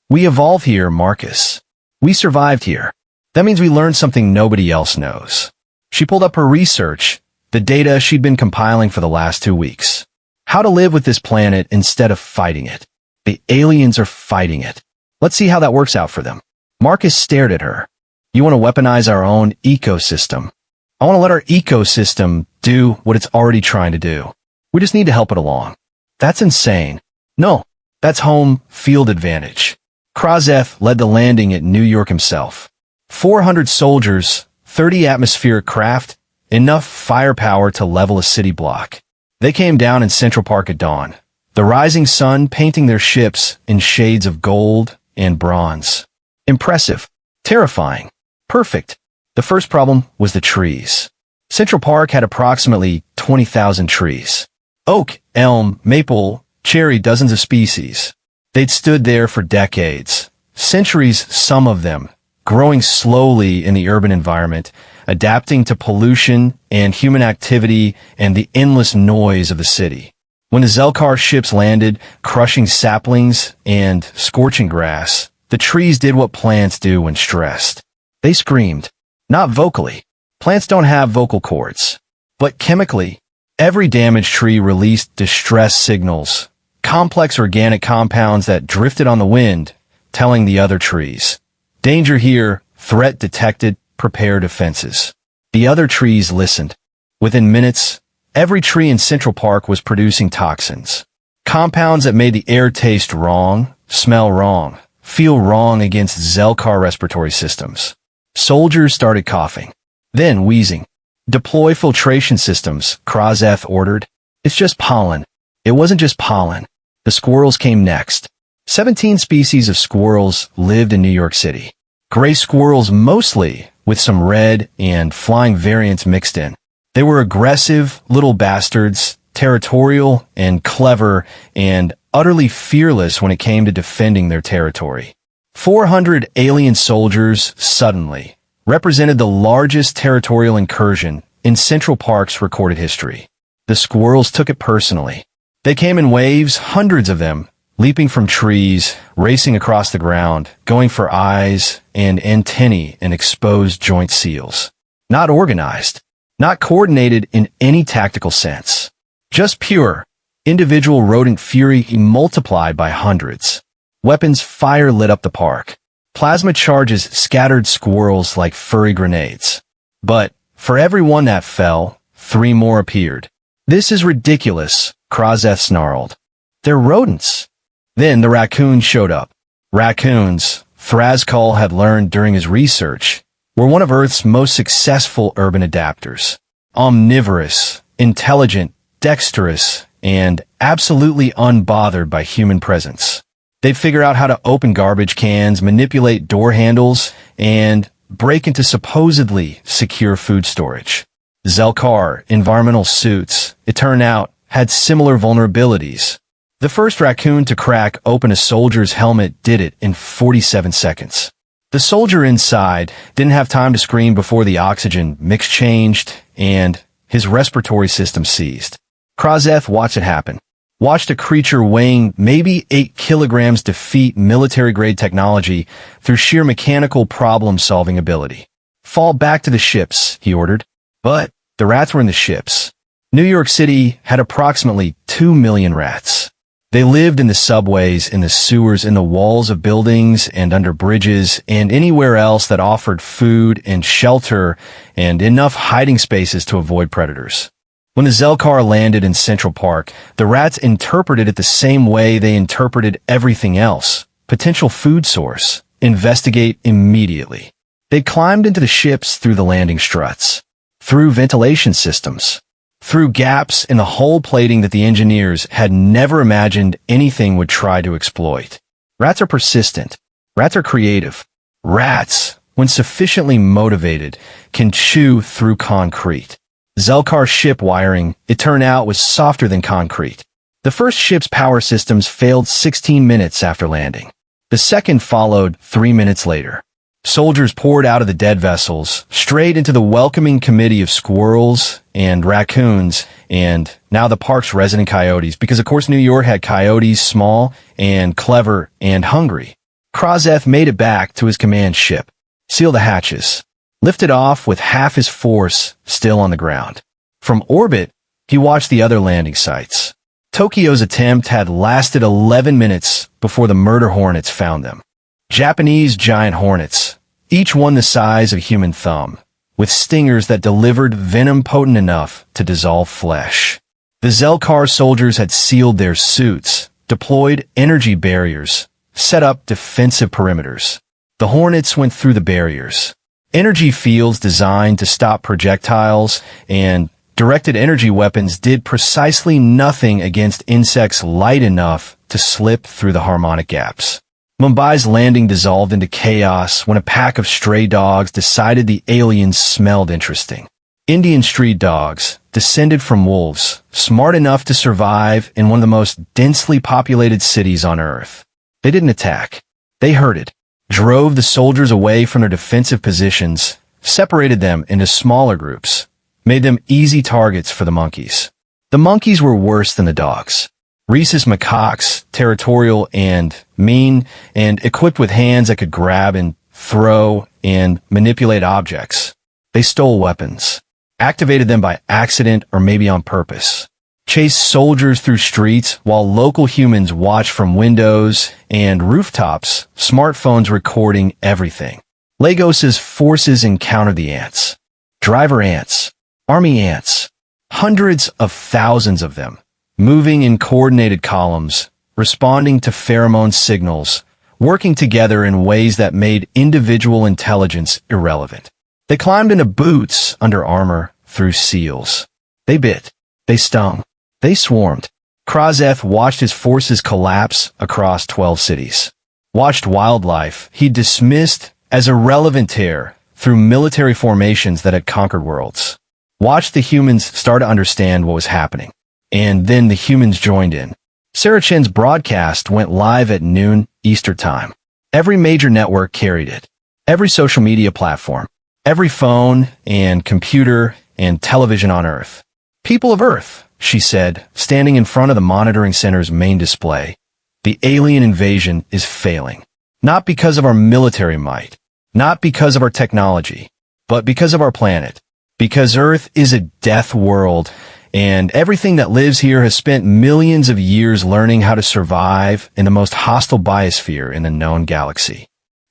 We evolve here, Marcus. We survived here. That means we learned something nobody else knows. She pulled up her research, the data she'd been compiling for the last 2 weeks. How to live with this planet instead of fighting it. The aliens are fighting it. Let's see how that works out for them. Marcus stared at her. You want to weaponize our own ecosystem. I want to let our ecosystem do what it's already trying to do. We just need to help it along. That's insane. No, that's home field advantage. Krozeth led the landing at New York himself. 400 soldiers, 30 atmospheric craft, enough firepower to level a city block. They came down in Central Park at dawn, the rising sun painting their ships in shades of gold and bronze. Impressive. Terrifying. Perfect. The first problem was the trees. Central Park had approximately 20,000 trees. Oak, elm, maple, cherry, dozens of species. They'd stood there for decades, centuries, some of them, growing slowly in the urban environment, adapting to pollution and human activity and the endless noise of the city. When the Zelkar ships landed, crushing saplings and scorching grass, the trees did what plants do when stressed. They screamed. Not vocally. Plants don't have vocal cords. But chemically, every damaged tree released distress signals, complex organic compounds that drifted on the wind, telling the other trees, danger here, threat detected, prepare defenses. The other trees listened. Within minutes, every tree in Central Park was producing toxins. Compounds that made the air taste wrong, smell wrong, feel wrong against Zelkar respiratory systems. Soldiers started coughing, then wheezing. Deploy filtration systems, Krozeth ordered. It's just pollen. It wasn't just pollen. The squirrels came next. 17 species of squirrels lived in New York City. Gray squirrels mostly, with some red and flying variants mixed in. They were aggressive little bastards, territorial and clever, and utterly fearless when it came to defending their territory. 400 alien soldiers, suddenly, represented the largest territorial incursion in Central Park's recorded history. The squirrels took it personally. They came in waves, hundreds of them, leaping from trees, racing across the ground, going for eyes and antennae and exposed joint seals. Not organized, not coordinated in any tactical sense. Just pure, individual rodent fury multiplied by hundreds. Weapons fire lit up the park. Plasma charges scattered squirrels like furry grenades. But, for every one that fell, 3 more appeared. This is ridiculous, Krozeth snarled. They're rodents. Then the raccoons showed up. Raccoons, Thrascall had learned during his research, were one of Earth's most successful urban adapters. Omnivorous, intelligent, dexterous, and absolutely unbothered by human presence. They'd figure out how to open garbage cans, manipulate door handles, and break into supposedly secure food storage. Zelkar, environmental suits, it turned out, had similar vulnerabilities. The first raccoon to crack open a soldier's helmet did it in 47 seconds. The soldier inside didn't have time to scream before the oxygen mix changed and his respiratory system seized. Krozeth watched it happen. Watched a creature weighing maybe 8 kilograms defeat military-grade technology through sheer mechanical problem-solving ability. Fall back to the ships, he ordered. But the rats were in the ships. New York City had approximately 2 million rats. They lived in the subways, in the sewers, in the walls of buildings, and under bridges, and anywhere else that offered food and shelter and enough hiding spaces to avoid predators. When the Zelkar landed in Central Park, the rats interpreted it the same way they interpreted everything else. Potential food source. Investigate immediately. They climbed into the ships through the landing struts. Through ventilation systems. through gaps in the hull plating that the engineers had never imagined anything would try to exploit. Rats are persistent. Rats are creative. Rats, when sufficiently motivated, can chew through concrete. Zelkar's ship wiring, it turned out, was softer than concrete. The first ship's power systems failed 16 minutes after landing. The second followed 3 minutes later. Soldiers poured out of the dead vessels, straight into the welcoming committee of squirrels and raccoons, and now the park's resident coyotes, because of course New York had coyotes, small and clever and hungry. Krozeth made it back to his command ship, sealed the hatches, lifted off with half his force still on the ground. From orbit, he watched the other landing sites. Tokyo's attempt had lasted 11 minutes before the murder hornets found them. Japanese giant hornets, each one the size of a human thumb, with stingers that delivered venom potent enough to dissolve flesh. The Zelkar soldiers had sealed their suits, deployed energy barriers, set up defensive perimeters. The hornets went through the barriers. Energy fields designed to stop projectiles and directed energy weapons did precisely nothing against insects light enough to slip through the harmonic gaps. Mumbai's landing dissolved into chaos when a pack of stray dogs decided the aliens smelled interesting. Indian street dogs, descended from wolves, smart enough to survive in one of the most densely populated cities on Earth. They didn't attack. They herded, drove the soldiers away from their defensive positions, separated them into smaller groups, made them easy targets for the monkeys. The monkeys were worse than the dogs. Rhesus macaques, territorial and mean, and equipped with hands that could grab and throw and manipulate objects. They stole weapons, activated them by accident or maybe on purpose, chased soldiers through streets while local humans watched from windows and rooftops, smartphones recording everything. Lagos's forces encountered the ants. Driver ants, army ants, hundreds of thousands of them, moving in coordinated columns, responding to pheromone signals, working together in ways that made individual intelligence irrelevant. They climbed into boots under armor through seals. They bit. They stung. They swarmed. Krozeth watched his forces collapse across 12 cities. Watched wildlife he dismissed as irrelevant tear through military formations that had conquered worlds. Watched the humans start to understand what was happening. And then the humans joined in. Sarah Chen's broadcast went live at noon Eastern Time. Every major network carried it. Every social media platform. Every phone and computer and television on Earth. People of Earth, she said, standing in front of the monitoring center's main display. The alien invasion is failing. Not because of our military might. Not because of our technology. But because of our planet. Because Earth is a death world, and everything that lives here has spent millions of years learning how to survive in the most hostile biosphere in the known galaxy.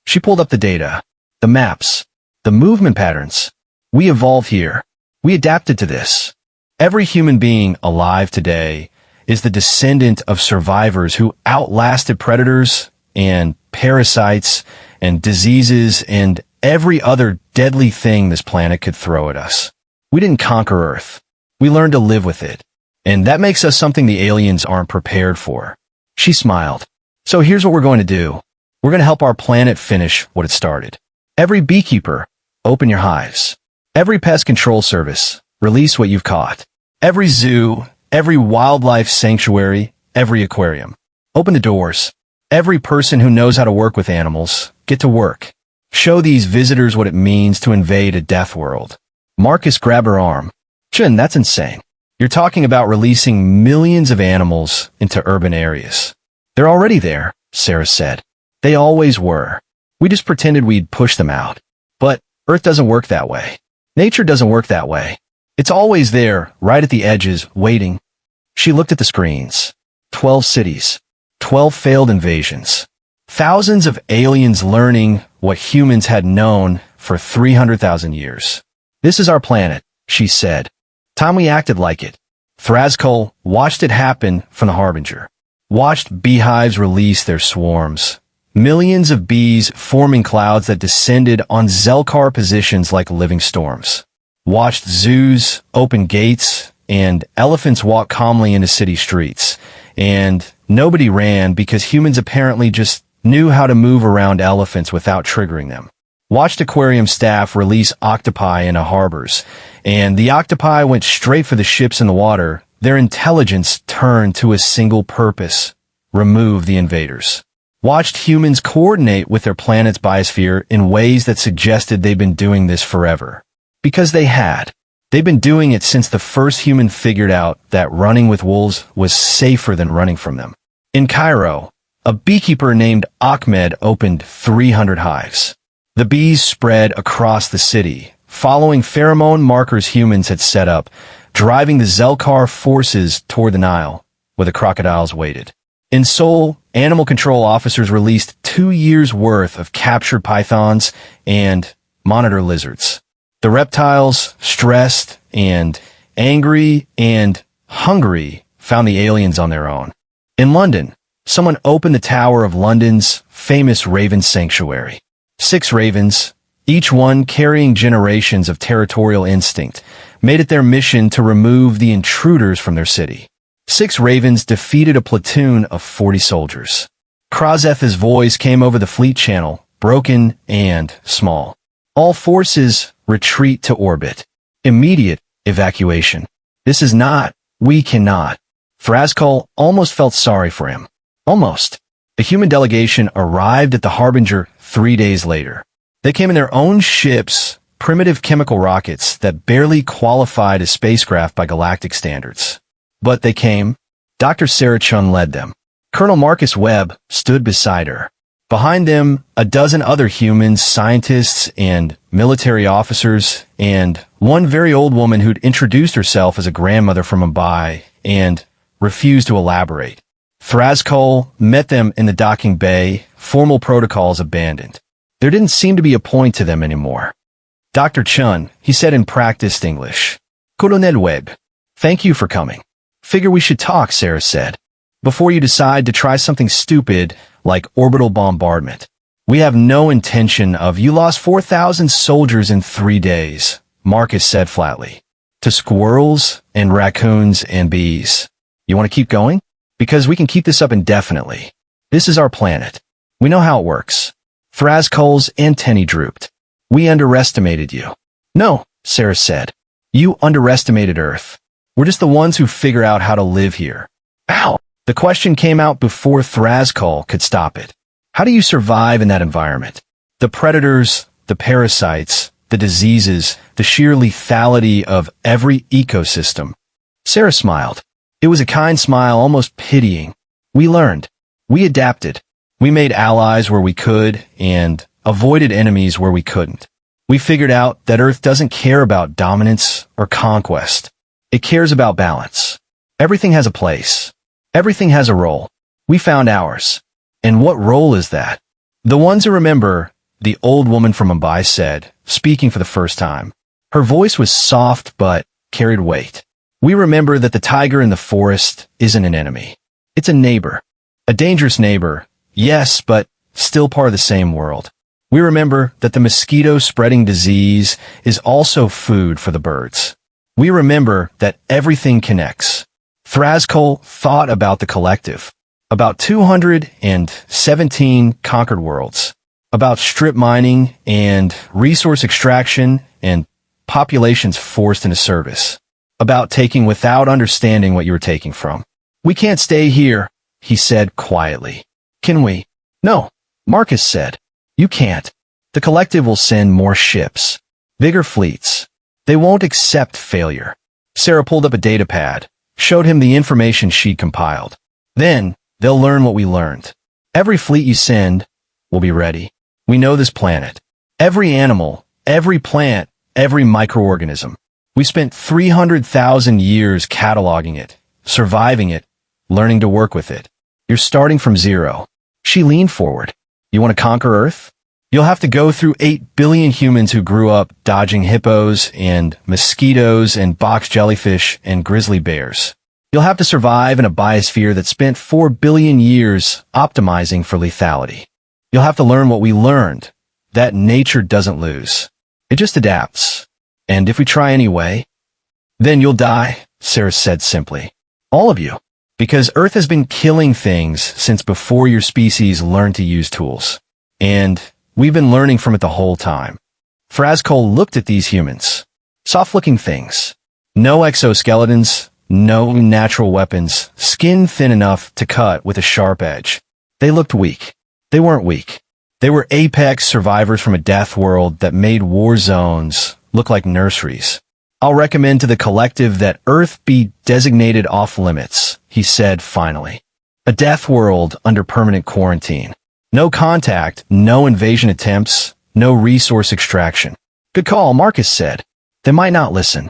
She pulled up the data, the maps, the movement patterns. We evolved here. We adapted to this. Every human being alive today is the descendant of survivors who outlasted predators and parasites and diseases and every other deadly thing this planet could throw at us. We didn't conquer Earth. We learned to live with it. And that makes us something the aliens aren't prepared for. She smiled. So here's what we're going to do. We're going to help our planet finish what it started. Every beekeeper, open your hives. Every pest control service, release what you've caught. Every zoo, every wildlife sanctuary, every aquarium. Open the doors. Every person who knows how to work with animals, get to work. Show these visitors what it means to invade a death world. Marcus grabbed her arm. Jin, that's insane. You're talking about releasing millions of animals into urban areas. They're already there, Sarah said. They always were. We just pretended we'd push them out. But Earth doesn't work that way. Nature doesn't work that way. It's always there, right at the edges, waiting. She looked at the screens. 12 cities. 12 failed invasions. Thousands of aliens learning what humans had known for 300,000 years. This is our planet, she said. Time we acted like it. Thrascol watched it happen from the Harbinger. Watched beehives release their swarms. Millions of bees forming clouds that descended on Zelkar positions like living storms. Watched zoos open gates and elephants walked calmly into city streets, and nobody ran because humans apparently just knew how to move around elephants without triggering them. Watched aquarium staff release octopi into harbors, and the octopi went straight for the ships in the water. Their intelligence turned to a single purpose: remove the invaders. Watched humans coordinate with their planet's biosphere in ways that suggested they'd been doing this forever. Because they had. They've been doing it since the first human figured out that running with wolves was safer than running from them. In Cairo, a beekeeper named Ahmed opened 300 hives. The bees spread across the city, following pheromone markers humans had set up, driving the Zelkar forces toward the Nile, where the crocodiles waited. In Seoul, animal control officers released 2 years' worth of captured pythons and monitor lizards. The reptiles, stressed and angry and hungry, found the aliens on their own. In London, someone opened the tower of London's famous Raven Sanctuary. 6 ravens, each one carrying generations of territorial instinct, made it their mission to remove the intruders from their city. 6 ravens defeated a platoon of 40 soldiers. Krozeth's voice came over the fleet channel, broken and small. All forces retreat to orbit. Immediate evacuation. This is not, we cannot. Thraskull almost felt sorry for him. Almost. The human delegation arrived at the Harbinger 3 days later. They came in their own ships, primitive chemical rockets that barely qualified as spacecraft by galactic standards. But they came. Dr. Sarah Chun led them. Colonel Marcus Webb stood beside her. Behind them, a dozen other humans, scientists, and military officers, and one very old woman who'd introduced herself as a grandmother from Mumbai and refused to elaborate. Thraskull met them in the docking bay, formal protocols abandoned. There didn't seem to be a point to them anymore. Dr. Chun, he said in practiced English. Colonel Webb, thank you for coming. Figure we should talk, Sarah said, before you decide to try something stupid like orbital bombardment. We have no intention of— You lost 4,000 soldiers in 3 days, Marcus said flatly. To squirrels and raccoons and bees. You want to keep going? Because we can keep this up indefinitely. This is our planet. We know how it works. Thraskull's antennae drooped. We underestimated you. No, Sarah said. You underestimated Earth. We're just the ones who figure out how to live here. Ow! The question came out before Thraskull could stop it. How do you survive in that environment? The predators, the parasites, the diseases, the sheer lethality of every ecosystem. Sarah smiled. It was a kind smile, almost pitying. We learned. We adapted. We made allies where we could and avoided enemies where we couldn't. We figured out that Earth doesn't care about dominance or conquest. It cares about balance. Everything has a place. Everything has a role. We found ours. And what role is that? The ones who remember, the old woman from Mumbai said, speaking for the first time. Her voice was soft but carried weight. We remember that the tiger in the forest isn't an enemy. It's a neighbor. A dangerous neighbor, yes, but still part of the same world. We remember that the mosquito spreading disease is also food for the birds. We remember that everything connects. Thraskull thought about the collective, about 217 conquered worlds, about strip mining and resource extraction and populations forced into service, about taking without understanding what you were taking from. We can't stay here, he said quietly. Can we? No, Marcus said. You can't. The collective will send more ships, bigger fleets. They won't accept failure. Sarah pulled up a data pad, showed him the information she'd compiled. Then, they'll learn what we learned. Every fleet you send will be ready. We know this planet. Every animal, every plant, every microorganism. We spent 300,000 years cataloging it, surviving it, learning to work with it. You're starting from zero. She leaned forward. You want to conquer Earth? You'll have to go through 8 billion humans who grew up dodging hippos and mosquitoes and box jellyfish and grizzly bears. You'll have to survive in a biosphere that spent 4 billion years optimizing for lethality. You'll have to learn what we learned, that nature doesn't lose. It just adapts. And if we try anyway, then you'll die, Sarah said simply. All of you. Because Earth has been killing things since before your species learned to use tools. And we've been learning from it the whole time. Thrascol looked at these humans. Soft-looking things. No exoskeletons, no natural weapons, skin thin enough to cut with a sharp edge. They looked weak. They weren't weak. They were apex survivors from a death world that made war zones look like nurseries. I'll recommend to the collective that Earth be designated off-limits, he said finally. A death world under permanent quarantine. No contact, no invasion attempts, no resource extraction. Good call, Marcus said. They might not listen.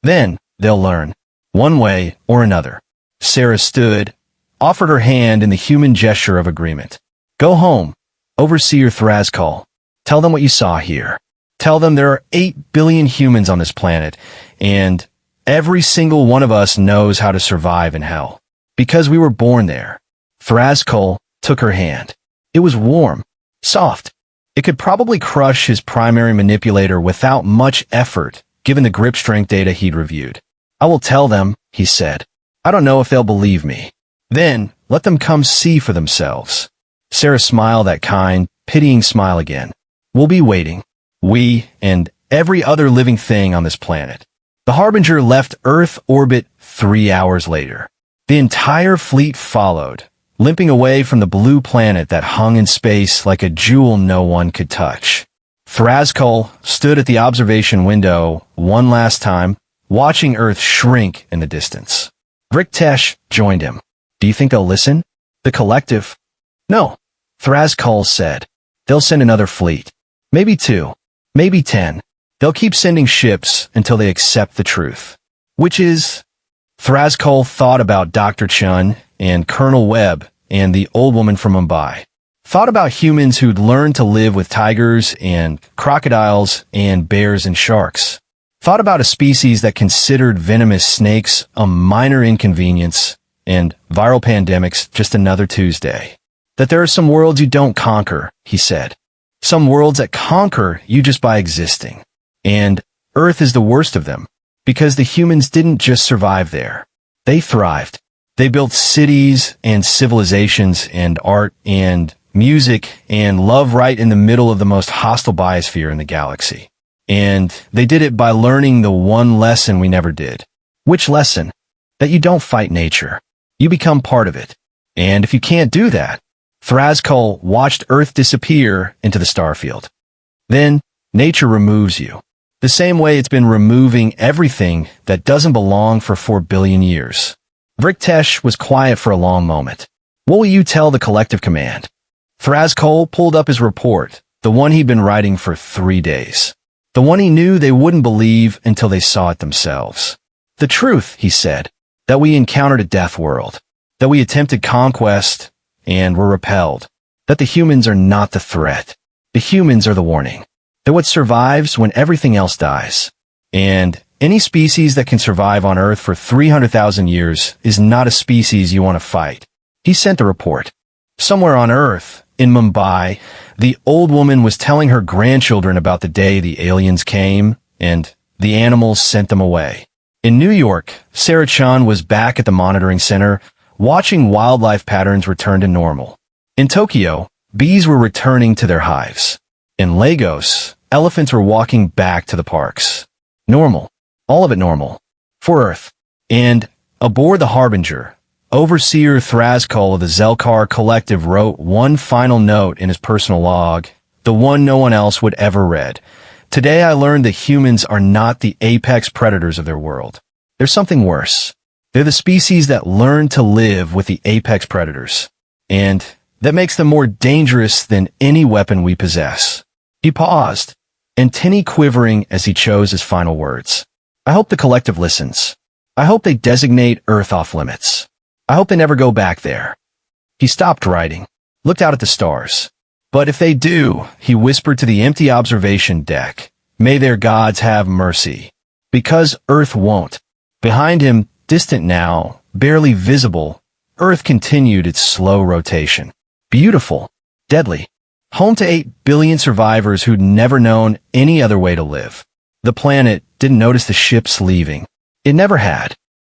Then they'll learn. One way or another. Sarah stood, offered her hand in the human gesture of agreement. Go home. Overseer Thrascol. Tell them what you saw here. Tell them there are 8 billion humans on this planet, and every single one of us knows how to survive in hell. Because we were born there. Thrascol took her hand. It was warm, soft. It could probably crush his primary manipulator without much effort, given the grip strength data he'd reviewed. I will tell them, he said. I don't know if they'll believe me. Then, let them come see for themselves. Sarah smiled that kind, pitying smile again. We'll be waiting. We and every other living thing on this planet. The Harbinger left Earth orbit 3 hours later. The entire fleet followed, limping away from the blue planet that hung in space like a jewel no one could touch. Thrascol stood at the observation window one last time, watching Earth shrink in the distance. Vriktesh joined him. Do you think they'll listen? The collective? No, Thrascol said. They'll send another fleet. Maybe 2. Maybe 10. They'll keep sending ships until they accept the truth. Which is... Thrascol thought about Dr. Chun and Colonel Webb and the old woman from Mumbai. Thought about humans who'd learned to live with tigers and crocodiles and bears and sharks. Thought about a species that considered venomous snakes a minor inconvenience and viral pandemics just another Tuesday. That there are some worlds you don't conquer, he said. Some worlds that conquer you just by existing. And Earth is the worst of them, because the humans didn't just survive there. They thrived. They built cities and civilizations and art and music and love right in the middle of the most hostile biosphere in the galaxy. And they did it by learning the one lesson we never did. Which lesson? That you don't fight nature. You become part of it. And if you can't do that, Thrascol watched Earth disappear into the starfield. Then, nature removes you. The same way it's been removing everything that doesn't belong for 4 billion years. Vriktesh was quiet for a long moment. What will you tell the collective command? Thrascol pulled up his report, the one he'd been writing for 3 days. The one he knew they wouldn't believe until they saw it themselves. The truth, he said, that we encountered a death world, that we attempted conquest and were repelled, that the humans are not the threat. The humans are the warning. They're what survives when everything else dies. And any species that can survive on Earth for 300,000 years is not a species you want to fight. He sent the report. Somewhere on Earth, in Mumbai, the old woman was telling her grandchildren about the day the aliens came, and the animals sent them away. In New York, Sarah Chan was back at the monitoring center, watching wildlife patterns return to normal. In Tokyo, bees were returning to their hives. In Lagos, elephants were walking back to the parks. Normal. All of it normal. For Earth. And aboard the Harbinger, Overseer Thrascol of the Zelkar Collective wrote one final note in his personal log, the one no one else would ever read. Today I learned that humans are not the apex predators of their world. They're something worse. They're the species that learn to live with the apex predators. And that makes them more dangerous than any weapon we possess. He paused, antennae quivering as he chose his final words. I hope the collective listens. I hope they designate Earth off limits. I hope they never go back there. He stopped writing, looked out at the stars. But if they do, he whispered to the empty observation deck, may their gods have mercy. Because Earth won't. Behind him, distant now, barely visible, Earth continued its slow rotation. Beautiful. Deadly. Home to 8 billion survivors who'd never known any other way to live. The planet didn't notice the ships leaving. It never had.